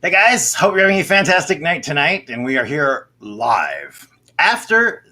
Hey guys, hope you're having a fantastic night tonight, and we are here live. After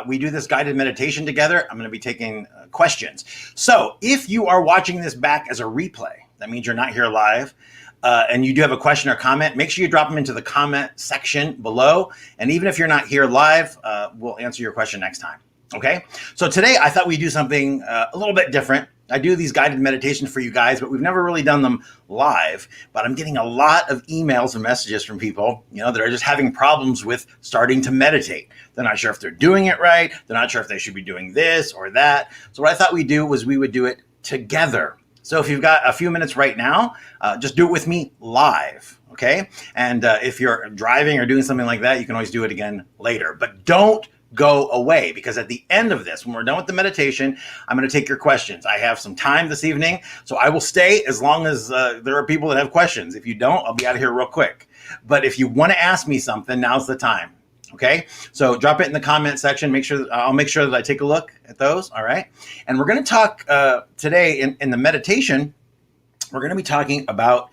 we do this guided meditation together, I'm going to be taking questions. So if you are watching this back as a replay, that means you're not here live, and you do have a question or comment, make sure you drop them into the comment section below. And even if you're not here live, we'll answer your question next time. Okay, so today I thought we'd do something a little bit different. I do these guided meditations for you guys, but we've never really done them live. But I'm getting a lot of emails and messages from people, that are just having problems with starting to meditate. They're not sure if they're doing it right. They're not sure if they should be doing this or that. So what I thought we'd do was we would do it together. So if you've got a few minutes right now, just do it with me live. Okay. And if you're driving or doing something like that, you can always do it again later. But don't go away, because at the end of this, when we're done with the meditation, I'm going to take your questions. I have some time this evening, so I will stay as long as there are people that have questions. If you don't, I'll be out of here real quick. But if you want to ask me something, now's the time. Okay, so drop it in the comment section. I'll make sure that I take a look at those. All right, and we're going to talk today in the meditation. We're going to be talking about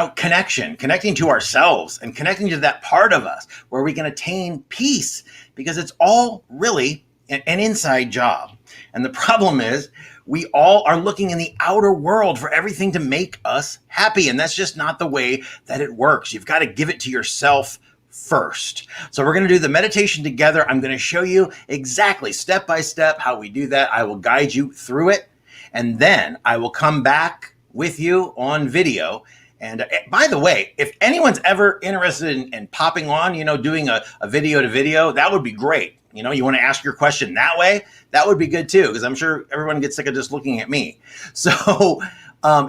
connecting to ourselves and connecting to that part of us where we can attain peace, because it's all really an inside job. And the problem is we all are looking in the outer world for everything to make us happy. And that's just not the way that it works. You've got to give it to yourself first. So we're going to do the meditation together. I'm going to show you exactly step by step how we do that. I will guide you through it. And then I will come back with you on video. And by the way, if anyone's ever interested in popping on, doing a video to video, that would be great. You want to ask your question that way, that would be good too, because I'm sure everyone gets sick of just looking at me. So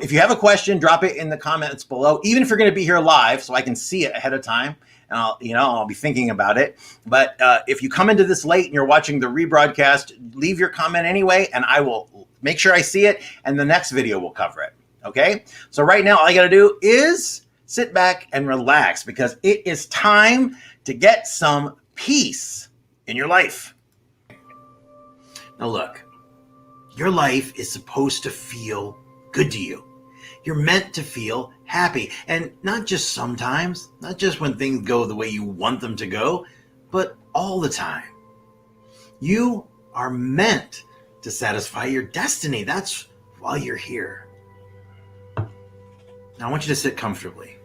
if you have a question, drop it in the comments below, even if you're going to be here live so I can see it ahead of time. And I'll be thinking about it. But if you come into this late and you're watching the rebroadcast, leave your comment anyway, and I will make sure I see it, and the next video will cover it. Okay, so right now all you got to do is sit back and relax, because it is time to get some peace in your life. Now look, your life is supposed to feel good to you. You're meant to feel happy, and not just sometimes, not just when things go the way you want them to go, but all the time. You are meant to satisfy your destiny. That's why you're here. Now I want you to sit comfortably.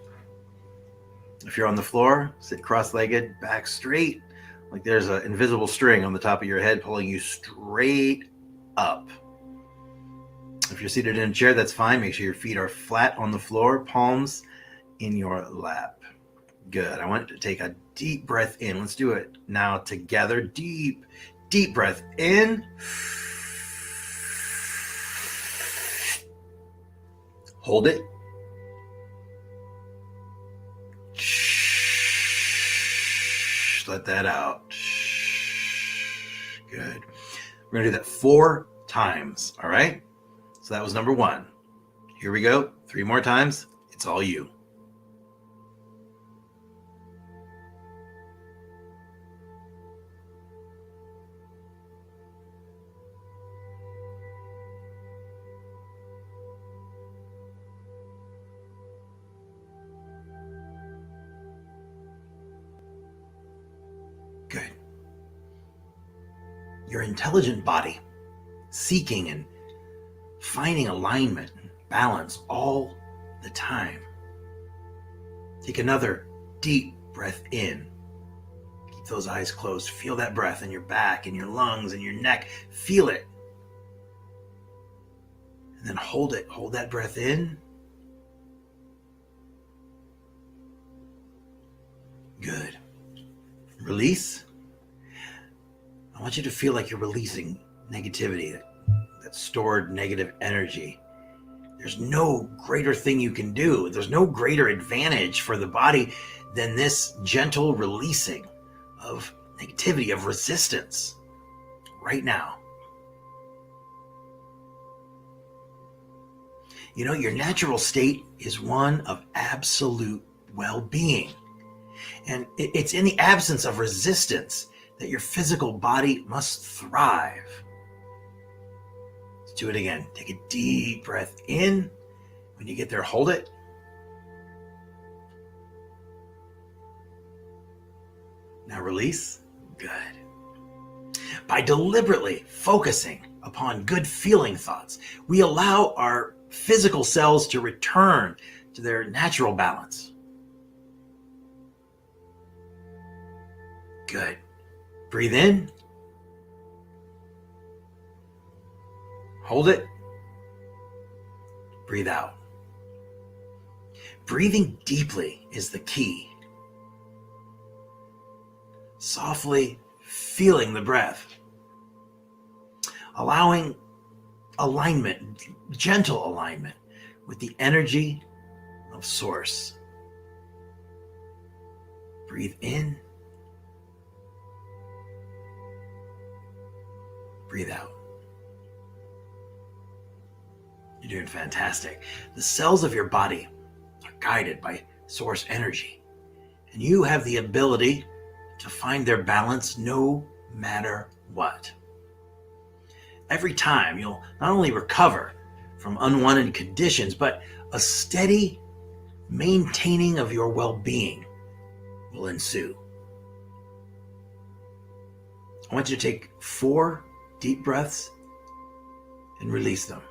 If you're on the floor, sit cross-legged, back straight, like there's an invisible string on the top of your head pulling you straight up. If you're seated in a chair, that's fine. Make sure your feet are flat on the floor, palms in your lap. Good. I want you to take a deep breath in. Let's do it now together. Deep, deep breath in. Hold it. Let that out. Good. We're going to do that 4 times. All right. So that was number 1. Here we go. 3 more times. It's all you. Good. Your intelligent body, seeking and finding alignment and balance all the time. Take another deep breath in. Keep those eyes closed. Feel that breath in your back, in your lungs, in your neck. Feel it. And then hold it. Hold that breath in. Good. Release. I want you to feel like you're releasing negativity, that stored negative energy. There's no greater thing you can do. There's no greater advantage for the body than this gentle releasing of negativity, of resistance right now. Your natural state is one of absolute well-being. And it's in the absence of resistance that your physical body must thrive. Let's do it again. Take a deep breath in. When you get there, hold it. release? Good. By deliberately focusing upon good feeling thoughts, we allow our physical cells to return to their natural balance. Good. Breathe in. Hold it. Breathe out. Breathing deeply is the key. Softly feeling the breath. Allowing alignment, gentle alignment with the energy of Source. Breathe in. Breathe out. You're doing fantastic. The cells of your body are guided by Source energy, and you have the ability to find their balance no matter what. Every time you'll not only recover from unwanted conditions, but a steady maintaining of your well-being will ensue. I want you to take 4 deep breaths and release them.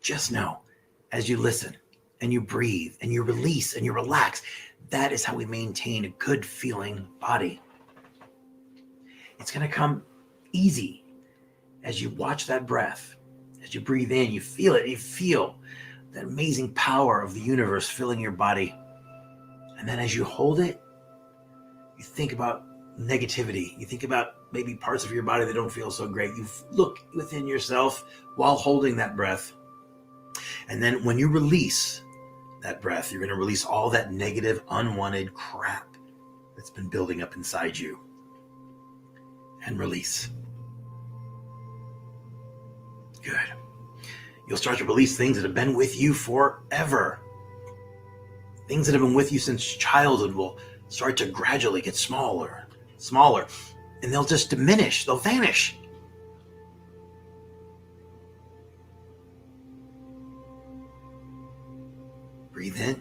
Just know, as you listen and you breathe and you release and you relax, that is how we maintain a good feeling body. It's going to come easy as you watch that breath. As you breathe in, you feel it. You feel that amazing power of the universe filling your body. And then as you hold it, you think about negativity. You think about maybe parts of your body that don't feel so great. You look within yourself while holding that breath. And then when you release that breath, you're going to release all that negative, unwanted crap that's been building up inside you. And release. Good. You'll start to release things that have been with you forever. Things that have been with you since childhood will start to gradually get smaller, and they'll just diminish. They'll vanish. Breathe in.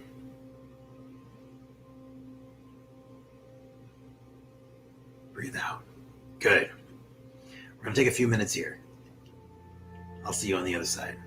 Breathe out. Good. We're going to take a few minutes here. I'll see you on the other side.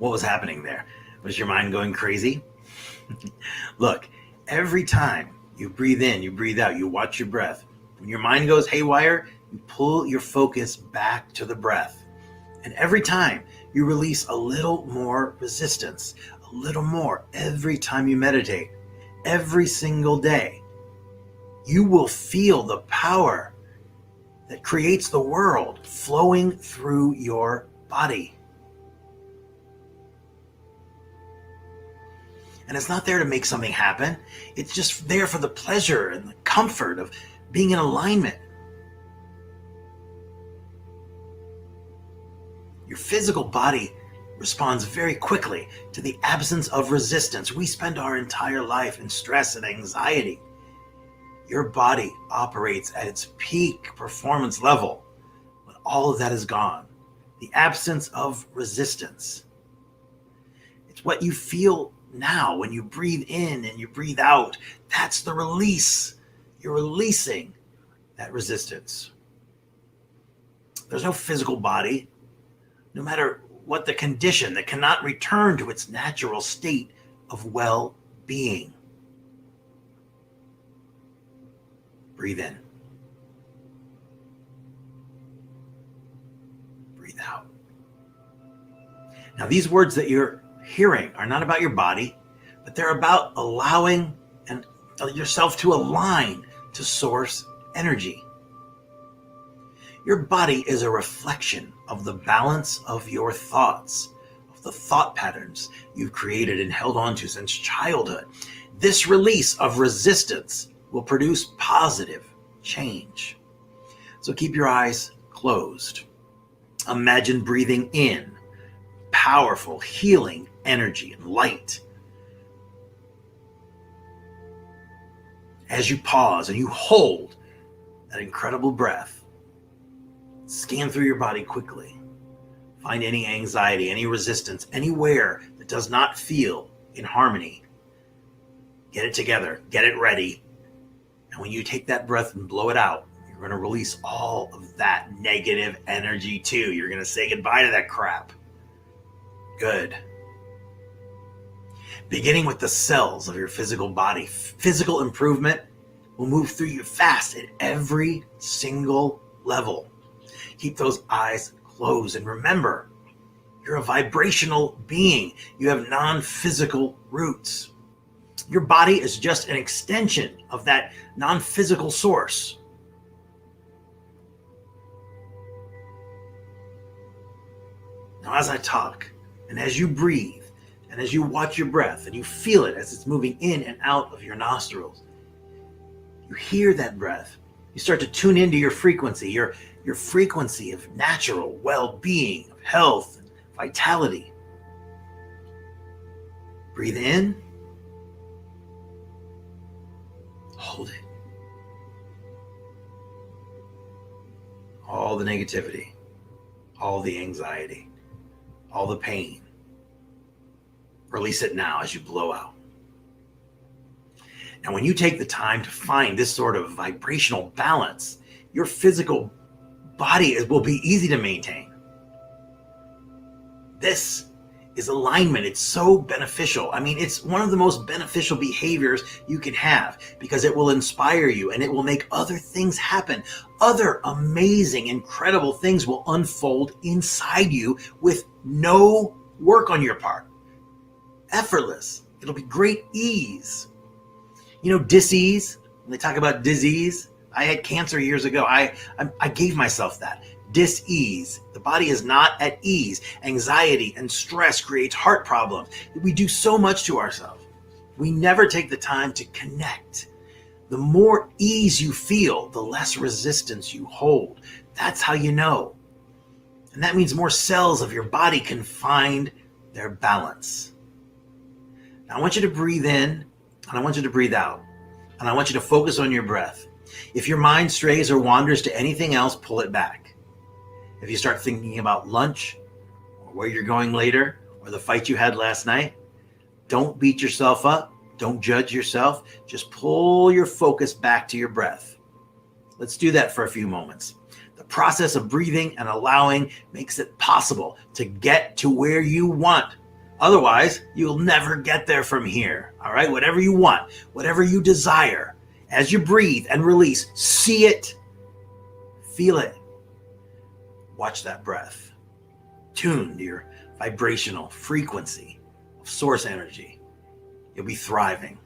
What was happening there? Was your mind going crazy? Look, every time you breathe in, you breathe out, you watch your breath. When your mind goes haywire, you pull your focus back to the breath. And every time you release a little more resistance, a little more every time you meditate, every single day, you will feel the power that creates the world flowing through your body. And it's not there to make something happen. It's just there for the pleasure and the comfort of being in alignment. Your physical body responds very quickly to the absence of resistance. We spend our entire life in stress and anxiety. Your body operates at its peak performance level when all of that is gone. The absence of resistance. It's what you feel now when you breathe in and you breathe out. That's the release. You're releasing that resistance. There's no physical body, no matter what the condition, that cannot return to its natural state of well-being. Breathe in. Breathe out. Now, these words that you're hearing are not about your body, but they're about allowing yourself to align to source energy. Your body is a reflection of the balance of your thoughts, of the thought patterns you've created and held on to since childhood. This release of resistance will produce positive change. So keep your eyes closed. Imagine breathing in powerful, healing energy and light. As you pause and you hold that incredible breath, scan through your body quickly. Find any anxiety, any resistance, anywhere that does not feel in harmony. Get it together, get it ready. And when you take that breath and blow it out, you're going to release all of that negative energy too. You're going to say goodbye to that crap. Good. Beginning with the cells of your physical body, physical improvement will move through you fast at every single level. Keep those eyes closed and remember, you're a vibrational being. You have non-physical roots. Your body is just an extension of that non-physical source. Now, as I talk, and as you breathe, and as you watch your breath, and you feel it as it's moving in and out of your nostrils, you hear that breath. You start to tune into your frequency, your frequency of natural well-being, of health, and vitality. Breathe in. Hold it. All the negativity, all the anxiety, all the pain. Release it now as you blow out. Now, when you take the time to find this sort of vibrational balance, your physical body will be easy to maintain. This is alignment. It's so beneficial. I mean, it's one of the most beneficial behaviors you can have because it will inspire you and it will make other things happen. Other amazing, incredible things will unfold inside you with no work on your part. Effortless. It'll be great ease. You know, dis-ease, when they talk about disease, I had cancer years ago. I gave myself that. Dis-ease. The body is not at ease. Anxiety and stress creates heart problems. We do so much to ourselves. We never take the time to connect. The more ease you feel, the less resistance you hold. That's how you know. And that means more cells of your body can find their balance. Now I want you to breathe in and I want you to breathe out. And I want you to focus on your breath. If your mind strays or wanders to anything else, pull it back. If you start thinking about lunch or where you're going later or the fight you had last night, don't beat yourself up. Don't judge yourself. Just pull your focus back to your breath. Let's do that for a few moments. The process of breathing and allowing makes it possible to get to where you want Otherwise, you'll never get there from here. All right? Whatever you want, whatever you desire, as you breathe and release, see it, feel it. Watch that breath. Tune to your vibrational frequency of source energy. You'll be thriving.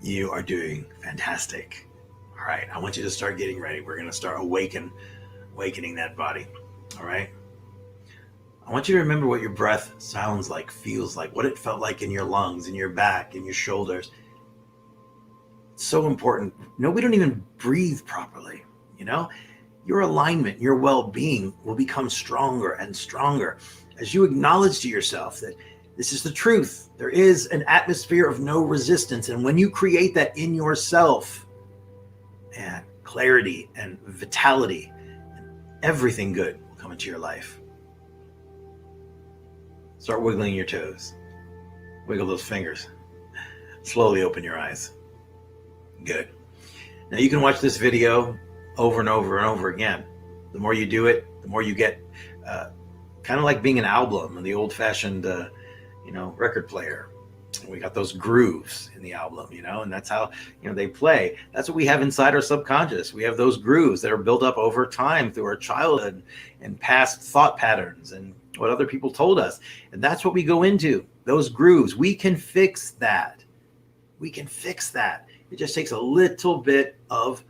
You are doing fantastic. All right, I want you to start getting ready. We're going to start awakening that body. All right. I want you to remember what your breath sounds like, feels like, what it felt like in your lungs, in your back, in your shoulders. It's so important. No, we don't even breathe properly. Your alignment, your well-being will become stronger and stronger as you acknowledge to yourself that this is the truth. There is an atmosphere of no resistance. And when you create that in yourself, and clarity and vitality, everything good will come into your life. Start wiggling your toes. Wiggle those fingers. Slowly open your eyes. Good. Now you can watch this video over and over and over again. The more you do it, the more you get kind of like being an album in the old-fashioned record player. We got those grooves in the album, and that's how they play. That's what we have inside our subconscious. We have those grooves that are built up over time through our childhood and past thought patterns and what other people told us. And that's what we go into, those grooves. We can fix that. It just takes a little bit of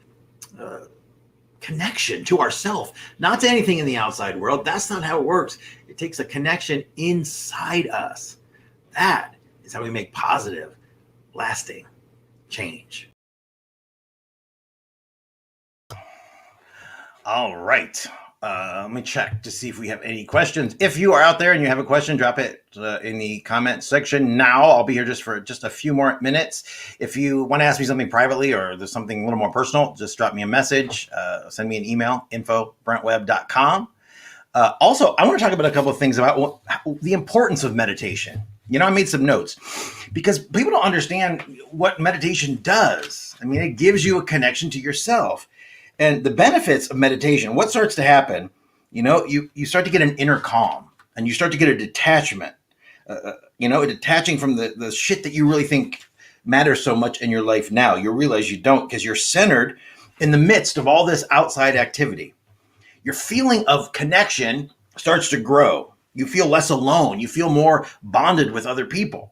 connection to ourselves, not to anything in the outside world. That's not how it works. It takes a connection inside us. That is how we make positive, lasting change. All right. Let me check to see if we have any questions. If you are out there and you have a question, drop it in the comment section now. I'll be here just for a few more minutes. If you want to ask me something privately or there's something a little more personal, just drop me a message. Send me an email, info@brentwebb.com. Also, I want to talk about a couple of things about the importance of meditation. I made some notes because people don't understand what meditation does. I mean, it gives you a connection to yourself. And the benefits of meditation, what starts to happen, you start to get an inner calm and you start to get a detachment, detaching from the shit that you really think matters so much in your life now. You realize you don't, because you're centered in the midst of all this outside activity. Your feeling of connection starts to grow. You feel less alone. You feel more bonded with other people.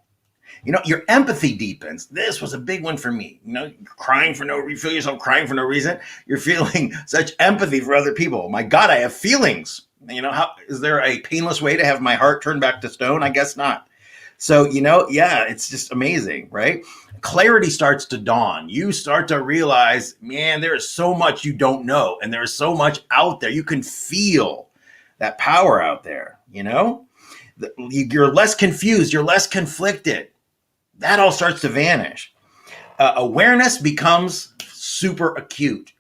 Your empathy deepens. This was a big one for me. You feel yourself crying for no reason. You're feeling such empathy for other people. My God, I have feelings. How is there a painless way to have my heart turned back to stone? I guess not. So, yeah, it's just amazing, right? Clarity starts to dawn. You start to realize, man, there is so much you don't know, and there's so much out there. You can feel that power out there, You're less confused, you're less conflicted. That all starts to vanish. Awareness becomes super acute,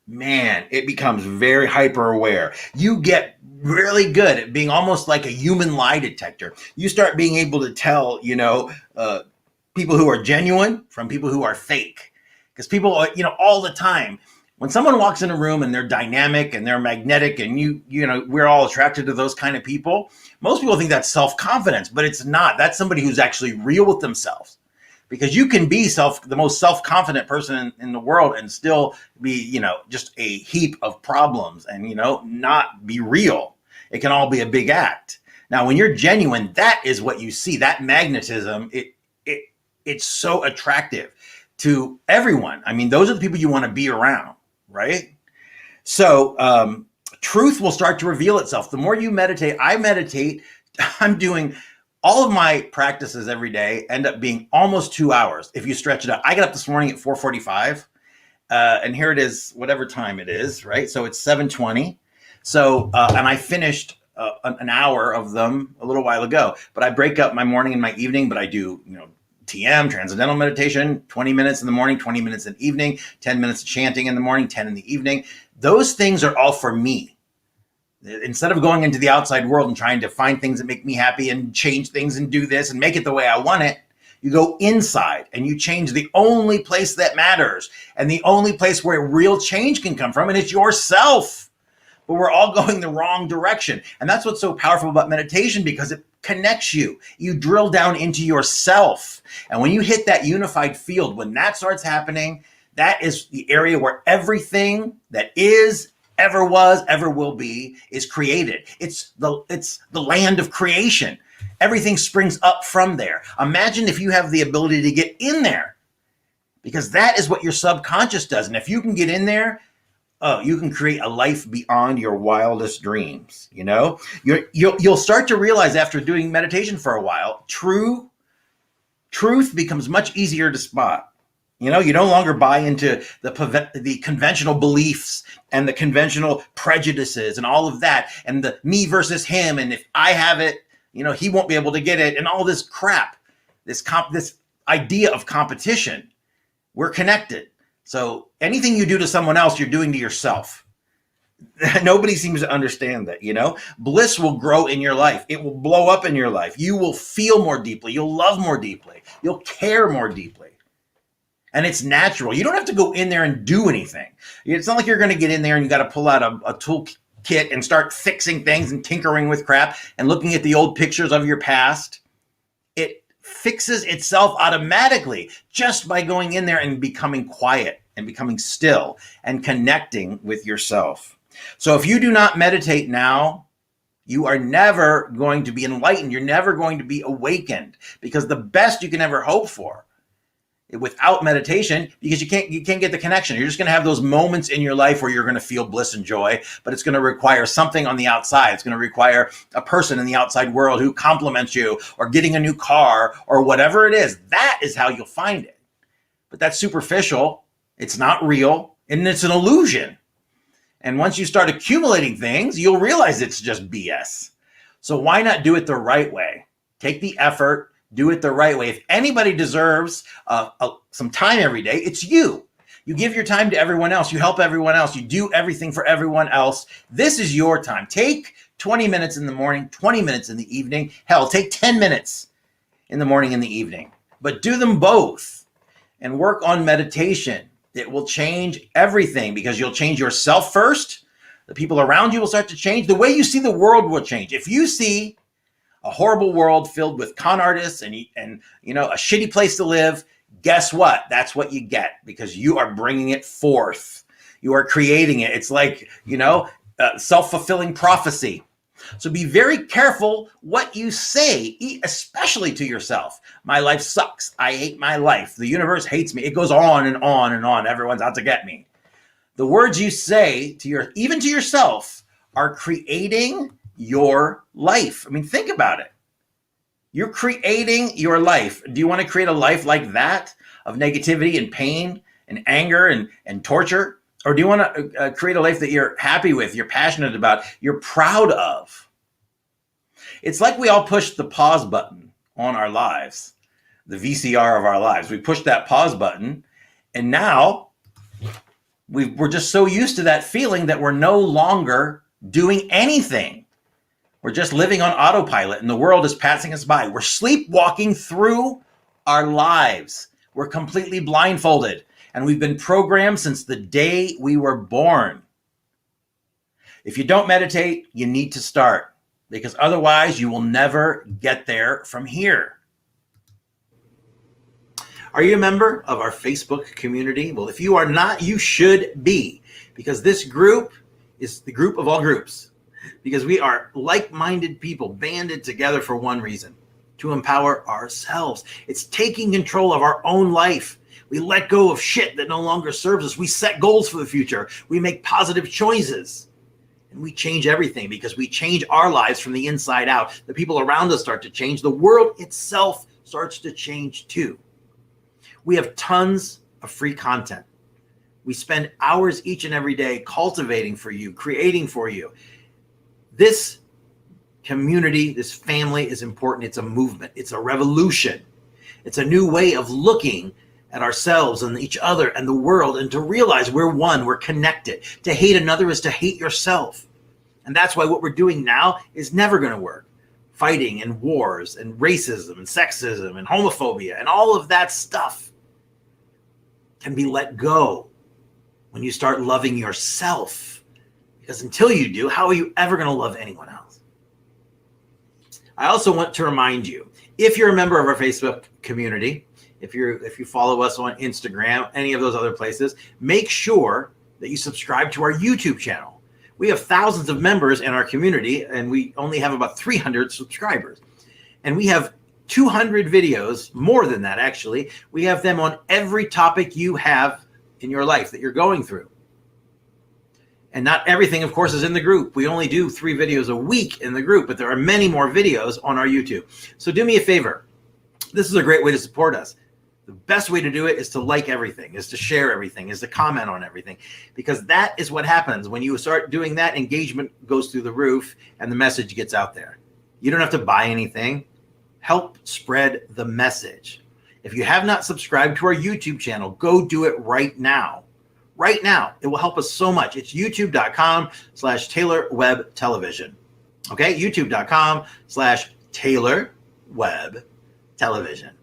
man, it becomes very hyper aware. You get really good at being almost like a human lie detector. You start being able to tell, people who are genuine from people who are fake. Because people, all the time, when someone walks in a room and they're dynamic and they're magnetic and we're all attracted to those kind of people, most people think that's self-confidence, but it's not. That's somebody who's actually real with themselves. Because you can be the most self-confident person in the world and still be, just a heap of problems and, not be real. It can all be a big act. Now, when you're genuine, that is what you see. That magnetism, it's so attractive to everyone. I mean, those are the people you want to be around, right? So truth will start to reveal itself. The more you meditate, I'm doing all of my practices every day end up being almost 2 hours if you stretch it out. I got up this morning at 4:45, and here it is, whatever time it is, right? So it's 7:20. So, and I finished an hour of them a little while ago, but I break up my morning and my evening, but I do, TM, transcendental meditation, 20 minutes in the morning, 20 minutes in the evening, 10 minutes of chanting in the morning, 10 in the evening. Those things are all for me. Instead of going into the outside world and trying to find things that make me happy and change things and do this and make it the way I want it, you go inside and you change the only place that matters and the only place where real change can come from, and it's yourself. But we're all going the wrong direction. And that's what's so powerful about meditation, because it connects you. You drill down into yourself. And when you hit that unified field, when that starts happening, that is the area where everything that is, ever was, ever will be, is created. It's the land of creation. Everything springs up from there. Imagine if you have the ability to get in there, because that is what your subconscious does. And if you can get in there, you can create a life beyond your wildest dreams. You'll start to realize after doing meditation for a while, truth becomes much easier to spot. You no longer buy into the conventional beliefs and the conventional prejudices and all of that, and the me versus him, and if I have it, he won't be able to get it, and all this crap, this idea of competition. We're connected. So anything you do to someone else, you're doing to yourself. Nobody seems to understand that, Bliss will grow in your life. It will blow up in your life. You will feel more deeply. You'll love more deeply. You'll care more deeply. And it's natural. You don't have to go in there and do anything. It's not like you're going to get in there and you got to pull out a tool kit and start fixing things and tinkering with crap and looking at the old pictures of your past. It fixes itself automatically just by going in there and becoming quiet and becoming still and connecting with yourself. So if you do not meditate now, you are never going to be enlightened. You're never going to be awakened, because the best you can ever hope for without meditation, because you can't get the connection. You're just going to have those moments in your life where you're going to feel bliss and joy, but it's going to require something on the outside. It's going to require a person in the outside world who compliments you, or getting a new car, or whatever it is. That is how you'll find it. But that's superficial. It's not real, and it's an illusion. And once you start accumulating things, you'll realize it's just BS. So why not do it the right way? Take the effort. Do it the right way. If anybody deserves some time every day, it's you. You give your time to everyone else. You help everyone else. You do everything for everyone else. This is your time. Take 20 minutes in the morning, 20 minutes in the evening. Hell, take 10 minutes in the morning and the evening. But do them both and work on meditation. It will change everything, because you'll change yourself first. The people around you will start to change. The way you see the world will change. If you see a horrible world filled with con artists and a shitty place to live, guess what? That's what you get, because you are bringing it forth. You are creating it. It's like, self-fulfilling prophecy. So be very careful what you say, especially to yourself. My life sucks. I hate my life. The universe hates me. It goes on and on and on. Everyone's out to get me. The words you say even to yourself, are creating your life. I mean, think about it. You're creating your life. Do you want to create a life like that of negativity and pain and anger and torture? Or do you want to create a life that you're happy with, you're passionate about, you're proud of? It's like we all pushed the pause button on our lives, the VCR of our lives. We pushed that pause button, and now we're just so used to that feeling that we're no longer doing anything. We're just living on autopilot and the world is passing us by. We're sleepwalking through our lives. We're completely blindfolded, and we've been programmed since the day we were born. If you don't meditate, you need to start, because otherwise you will never get there from here. Are you a member of our Facebook community? Well, if you are not, you should be, because this group is the group of all groups, because we are like-minded people banded together for one reason: to empower ourselves. It's taking control of our own life. We let go of shit that no longer serves us. We set goals for the future. We make positive choices. And we change everything, because we change our lives from the inside out. The people around us start to change. The world itself starts to change too. We have tons of free content. We spend hours each and every day cultivating for you, creating for you. This community, this family is important. It's a movement. It's a revolution. It's a new way of looking at ourselves and each other and the world, and to realize we're one, we're connected. To hate another is to hate yourself. And that's why what we're doing now is never going to work. Fighting and wars and racism and sexism and homophobia and all of that stuff can be let go when you start loving yourself. Because until you do, how are you ever going to love anyone else? I also want to remind you, if you're a member of our Facebook community, if you follow us on Instagram, any of those other places, make sure that you subscribe to our YouTube channel. We have thousands of members in our community, and we only have about 300 subscribers. And we have 200 videos, more than that actually. We have them on every topic you have in your life that you're going through. And not everything, of course, is in the group. We only do 3 videos a week in the group, but there are many more videos on our YouTube. So do me a favor. This is a great way to support us. The best way to do it is to like everything, is to share everything, is to comment on everything, because that is what happens. When you start doing that, engagement goes through the roof and the message gets out there. You don't have to buy anything. Help spread the message. If you have not subscribed to our YouTube channel, go do it right now. Right now. It will help us so much. It's youtube.com/Taylor Webb Television. Okay? youtube.com/Taylor Webb Television.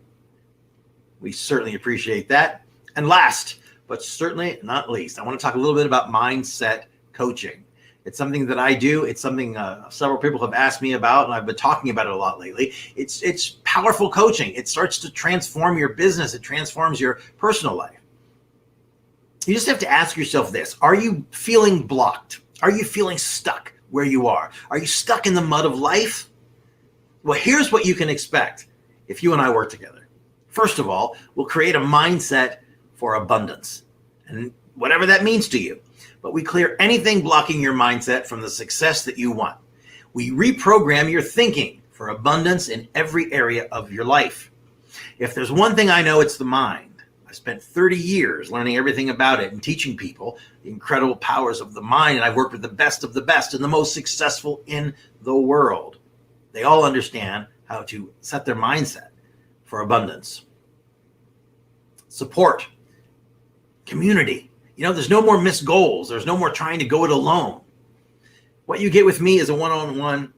We certainly appreciate that. And last, but certainly not least, I want to talk a little bit about mindset coaching. It's something that I do. It's something several people have asked me about, and I've been talking about it a lot lately. It's powerful coaching. It starts to transform your business. It transforms your personal life. You just have to ask yourself this: are you feeling blocked? Are you feeling stuck where you are? Are you stuck in the mud of life? Well, here's what you can expect if you and I work together. First of all, we'll create a mindset for abundance, and whatever that means to you. But we clear anything blocking your mindset from the success that you want. We reprogram your thinking for abundance in every area of your life. If there's one thing I know, it's the mind. I spent 30 years learning everything about it and teaching people the incredible powers of the mind, and I've worked with the best of the best and the most successful in the world. They all understand how to set their mindset for abundance. Support, community. You know, there's no more missed goals. There's no more trying to go it alone. What you get with me is a one-on-one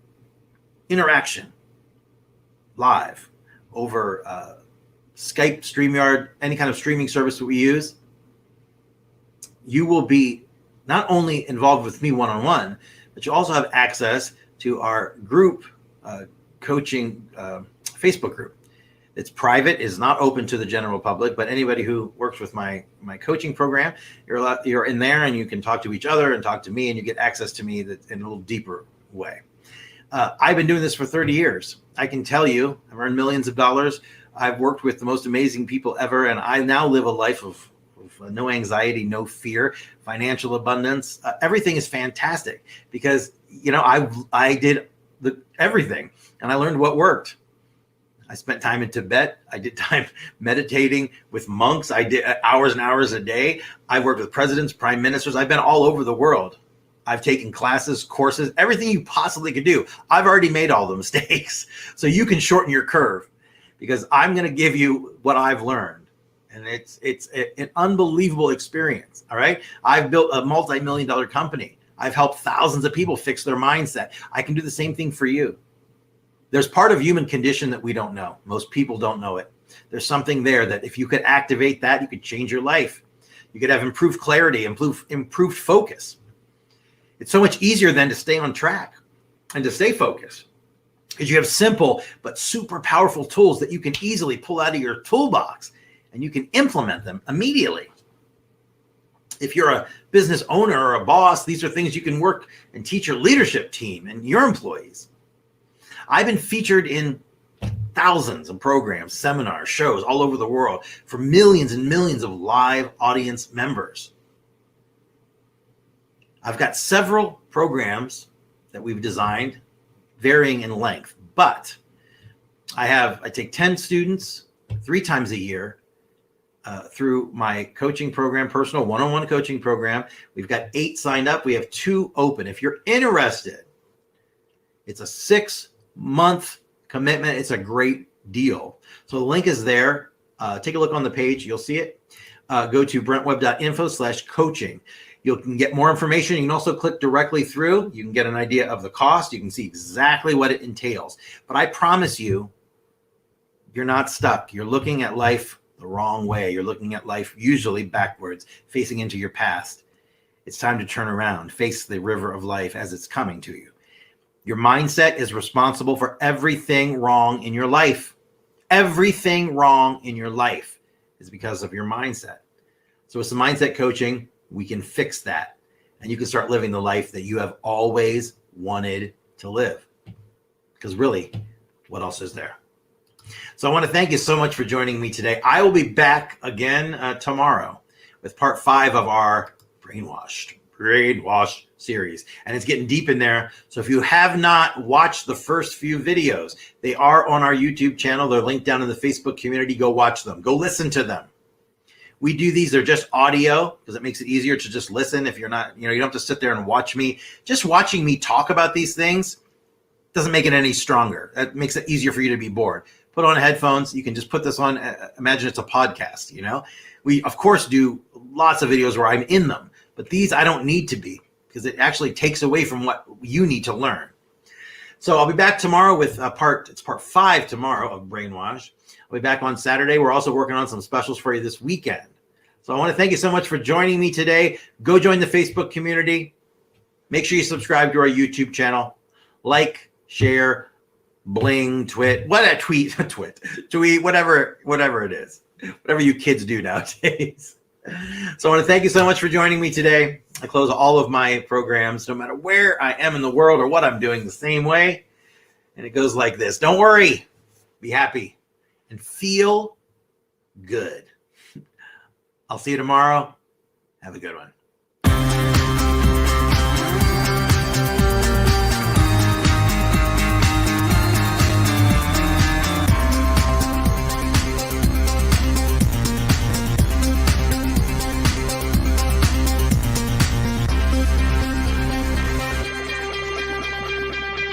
interaction, live, over Skype, StreamYard, any kind of streaming service that we use. You will be not only involved with me one-on-one, but you also have access to our group coaching Facebook group. It's private, is not open to the general public, but anybody who works with my coaching program, you're in there, and you can talk to each other and talk to me, and you get access to me in a little deeper way. I've been doing this for 30 years. I can tell you, I've earned millions of dollars. I've worked with the most amazing people ever, and I now live a life of no anxiety, no fear, financial abundance. Everything is fantastic because, you know, I did everything, and I learned what worked. I spent time in Tibet. I did time meditating with monks. I did hours and hours a day. I've worked with presidents, prime ministers. I've been all over the world. I've taken classes, courses, everything you possibly could do. I've already made all the mistakes. So you can shorten your curve because I'm going to give you what I've learned. And it's an unbelievable experience. All right. I've built a multi-million-dollar company. I've helped thousands of people fix their mindset. I can do the same thing for you. There's part of human condition that we don't know. Most people don't know it. There's something there that if you could activate that, you could change your life. You could have improved clarity, improved focus. It's so much easier than to stay on track and to stay focused because you have simple but super powerful tools that you can easily pull out of your toolbox and you can implement them immediately. If you're a business owner or a boss, these are things you can work and teach your leadership team and your employees. I've been featured in thousands of programs, seminars, shows all over the world for millions and millions of live audience members. I've got several programs that we've designed varying in length, but I take 10 students 3 times a year through my coaching program, personal one-on-one coaching program. We've got 8 signed up. We have 2 open. If you're interested, it's a 6-month commitment. It's a great deal. So the link is there. Take a look on the page. You'll see it. Go to brentwebb.info/coaching. You can get more information. You can also click directly through. You can get an idea of the cost. You can see exactly what it entails. But I promise you, you're not stuck. You're looking at life the wrong way. You're looking at life usually backwards, facing into your past. It's time to turn around, face the river of life as it's coming to you. Your mindset is responsible for everything wrong in your life. Everything wrong in your life is because of your mindset. So with some mindset coaching, we can fix that. And you can start living the life that you have always wanted to live. Because really, what else is there? So I want to thank you so much for joining me today. I will be back again tomorrow with part 5 of our Brainwashed series. And it's getting deep in there. So if you have not watched the first few videos, they are on our YouTube channel. They're linked down in the Facebook community. Go watch them. Go listen to them. We do these, they're just audio because it makes it easier to just listen. If you're not, you don't have to sit there and watch me. Just watching me talk about these things doesn't make it any stronger. That makes it easier for you to be bored. Put on headphones. You can just put this on. Imagine it's a podcast, We, of course, do lots of videos where I'm in them. But these I don't need to be because it actually takes away from what you need to learn. So I'll be back tomorrow with part 5 tomorrow of Brainwash. I'll be back on Saturday. We're also working on some specials for you this weekend. So I want to thank you so much for joining me today. Go join the Facebook community. Make sure you subscribe to our YouTube channel. Like, share, bling, tweet, whatever it is. Whatever you kids do nowadays. So I want to thank you so much for joining me today. I close all of my programs, no matter where I am in the world or what I'm doing, the same way. And it goes like this. Don't worry. Be happy. And feel good. I'll see you tomorrow. Have a good one.